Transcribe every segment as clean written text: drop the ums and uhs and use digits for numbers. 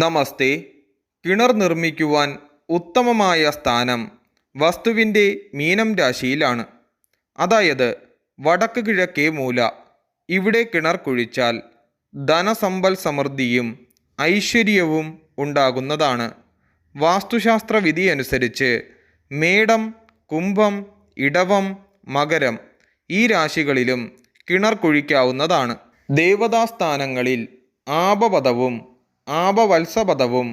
നമസ്തേ. കിണർ നിർമ്മിക്കുവാൻ ഉത്തമമായ സ്ഥാനം വസ്തുവിൻ്റെ മീനം രാശിയിലാണ്. അതായത് വടക്ക് കിഴക്കേ മൂല. ഇവിടെ കിണർ കുഴിച്ചാൽ ധനസമ്പൽ സമൃദ്ധിയും ഐശ്വര്യവും ഉണ്ടാകുന്നതാണ്. വാസ്തുശാസ്ത്ര വിധി അനുസരിച്ച് മേടം, കുംഭം, ഇടവം, മകരം ഈ രാശികളിലും കിണർ കുഴിക്കാവുന്നതാണ്. ദേവതാസ്ഥാനങ്ങളിൽ ആപപദവും ആപവത്സപദവും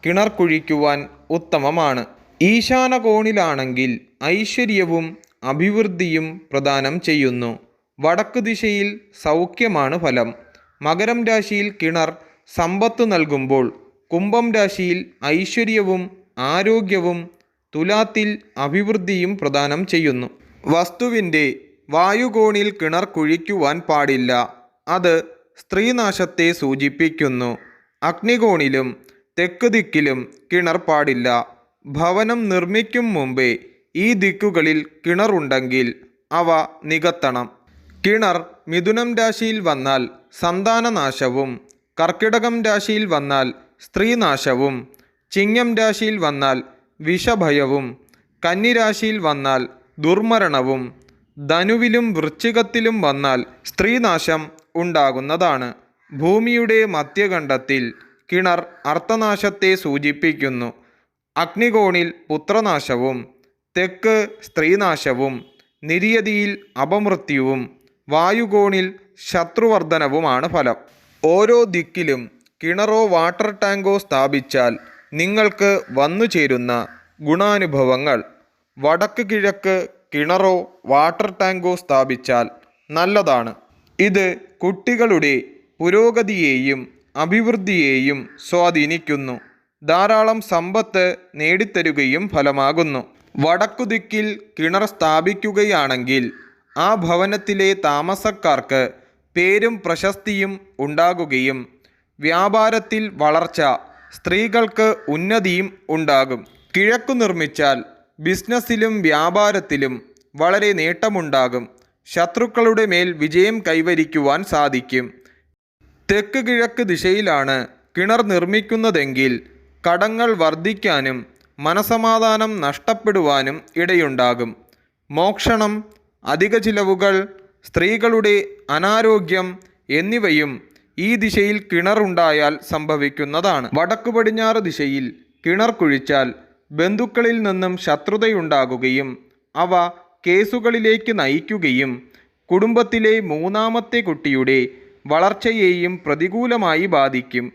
കിണർ കുഴിക്കുവാൻ ഉത്തമമാണ്. ഈശാനകോണിലാണെങ്കിൽ ഐശ്വര്യവും അഭിവൃദ്ധിയും പ്രദാനം ചെയ്യുന്നു. വടക്ക് ദിശയിൽ സൗഖ്യമാണ് ഫലം. മകരം രാശിയിൽ കിണർ സമ്പത്ത് നൽകുമ്പോൾ കുംഭം രാശിയിൽ ഐശ്വര്യവും ആരോഗ്യവും തുലാത്തിൽ അഭിവൃദ്ധിയും പ്രദാനം ചെയ്യുന്നു. വസ്തുവിൻ്റെ വായുകോണിൽ കിണർ കുഴിക്കുവാൻ പാടില്ല. അത് സ്ത്രീനാശത്തെ സൂചിപ്പിക്കുന്നു. അഗ്നികോണിലും തെക്ക് ദിക്കിലും കിണർ പാടില്ല. ഭവനം നിർമ്മിക്കും മുമ്പേ ഈ ദിക്കുകളിൽ കിണറുണ്ടെങ്കിൽ അവ നികത്തണം. കിണർ മിഥുനം രാശിയിൽ വന്നാൽ സന്താനനാശവും, കർക്കിടകം രാശിയിൽ വന്നാൽ സ്ത്രീനാശവും, ചിങ്ങം രാശിയിൽ വന്നാൽ വിഷഭയവും, കന്നിരാശിയിൽ വന്നാൽ ദുർമരണവും, ധനുവിലും വൃശ്ചികത്തിലും വന്നാൽ സ്ത്രീനാശം ഉണ്ടാകുന്നതാണ്. ഭൂമിയുടെ മധ്യഖണ്ഡത്തിൽ കിണർ അർത്ഥനാശത്തെ സൂചിപ്പിക്കുന്നു. അഗ്നികോണിൽ പുത്രനാശവും, തെക്ക് സ്ത്രീനാശവും, നിര്യതിയിൽ അപമൃത്യുവും, വായുകോണിൽ ശത്രുവർദ്ധനവുമാണ് ഫലം. ഓരോ ദിക്കിലും കിണറോ വാട്ടർ ടാങ്കോ സ്ഥാപിച്ചാൽ നിങ്ങൾക്ക് വന്നുചേരുന്ന ഗുണാനുഭവങ്ങൾ. വടക്ക് കിഴക്ക് കിണറോ വാട്ടർ ടാങ്കോ സ്ഥാപിച്ചാൽ നല്ലതാണ്. ഇത് കുട്ടികളുടെ പുരോഗതിയെയും അഭിവൃദ്ധിയെയും സ്വാധീനിക്കുന്നു. ധാരാളം സമ്പത്ത് നേടിത്തരുകയും ഫലമാകുന്നു. വടക്കുദിക്കിൽ കിണർ സ്ഥാപിക്കുകയാണെങ്കിൽ ആ ഭവനത്തിലെ താമസക്കാർക്ക് പേരും പ്രശസ്തിയും ഉണ്ടാകുകയും വ്യാപാരത്തിൽ വളർച്ച, സ്ത്രീകൾക്ക് ഉന്നതിയും ഉണ്ടാകും. കിഴക്കു നിർമ്മിച്ചാൽ ബിസിനസ്സിലും വ്യാപാരത്തിലും വളരെ നേട്ടമുണ്ടാകും. ശത്രുക്കളുടെ മേൽ വിജയം കൈവരിക്കുവാൻ സാധിക്കും. തെക്ക് കിഴക്ക് ദിശയിലാണ് കിണർ നിർമ്മിക്കുന്നതെങ്കിൽ കടങ്ങൾ വർദ്ധിക്കാനും മനസമാധാനം നഷ്ടപ്പെടുവാനും ഇടയുണ്ടാകും. മോഷണം, അധിക ചിലവുകൾ, സ്ത്രീകളുടെ അനാരോഗ്യം എന്നിവയും ഈ ദിശയിൽ കിണറുണ്ടായാൽ സംഭവിക്കുന്നതാണ്. വടക്കു പടിഞ്ഞാറ് ദിശയിൽ കിണർ കുഴിച്ചാൽ ബന്ധുക്കളിൽ നിന്നും ശത്രുതയുണ്ടാകുകയും അവ കേസുകളിലേക്ക് നയിക്കുകയും കുടുംബത്തിലെ മൂന്നാമത്തെ കുട്ടിയുടെ വളർച്ചയെയും പ്രതികൂലമായി ബാധിക്കും.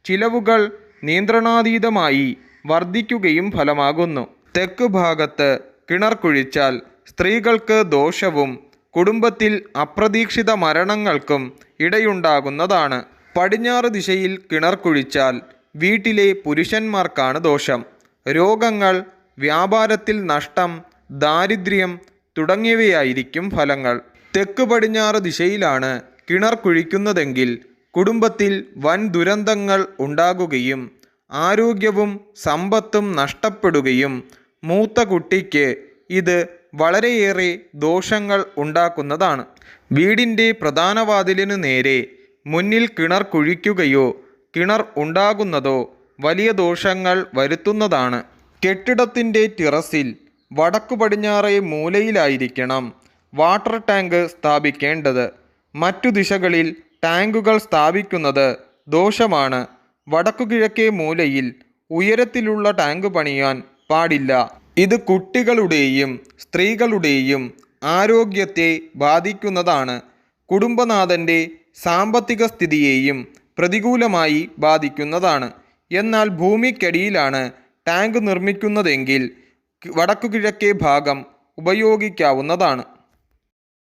ചിലവുകൾ നിയന്ത്രണാതീതമായി വർദ്ധിക്കുകയും ഫലമാകുന്നു. തെക്ക് ഭാഗത്ത് കിണർ കുഴിച്ചാൽ സ്ത്രീകൾക്ക് ദോഷവും കുടുംബത്തിൽ അപ്രതീക്ഷിത മരണങ്ങൾക്കും ഇടയുണ്ടാകുന്നതാണ്. പടിഞ്ഞാറ് ദിശയിൽ കിണർ കുഴിച്ചാൽ വീട്ടിലെ പുരുഷന്മാർക്കാണ് ദോഷം. രോഗങ്ങൾ, വ്യാപാരത്തിൽ നഷ്ടം, ദാരിദ്ര്യം തുടങ്ങിയവയായിരിക്കും ഫലങ്ങൾ. തെക്ക് പടിഞ്ഞാറ് ദിശയിലാണ് കിണർ കുഴിക്കുന്നതെങ്കിൽ കുടുംബത്തിൽ വൻ ദുരന്തങ്ങൾ ഉണ്ടാകുകയും ആരോഗ്യവും സമ്പത്തും നഷ്ടപ്പെടുകയും മൂത്ത കുട്ടിക്ക് ഇത് വളരെയേറെ ദോഷങ്ങൾ ഉണ്ടാക്കുന്നതാണ്. വീടിൻ്റെ പ്രധാന വാതിലിനു നേരെ മുന്നിൽ കിണർ കുഴിക്കുകയോ കിണർ ഉണ്ടാകുന്നതോ വലിയ ദോഷങ്ങൾ വരുത്തുന്നതാണ്. കെട്ടിടത്തിൻ്റെ ടെറസിൽ വടക്കു പടിഞ്ഞാറേ മൂലയിലായിരിക്കണം വാട്ടർ ടാങ്ക് സ്ഥാപിക്കേണ്ടത്. മറ്റു ദിശകളിൽ ടാങ്കുകൾ സ്ഥാപിക്കുന്നത് ദോഷമാണ്. വടക്കു കിഴക്കേ മൂലയിൽ ഉയരത്തിലുള്ള ടാങ്ക് പണിയാൻ പാടില്ല. ഇത് കുട്ടികളുടെയും സ്ത്രീകളുടെയും ആരോഗ്യത്തെ ബാധിക്കുന്നതാണ്. കുടുംബനാഥൻ്റെ സാമ്പത്തിക സ്ഥിതിയെയും പ്രതികൂലമായി ബാധിക്കുന്നതാണ്. എന്നാൽ ഭൂമിക്കടിയിലാണ് ടാങ്ക് നിർമ്മിക്കുന്നതെങ്കിൽ വടക്കു കിഴക്കേ ഭാഗം ഉപയോഗിക്കാവുന്നതാണ്.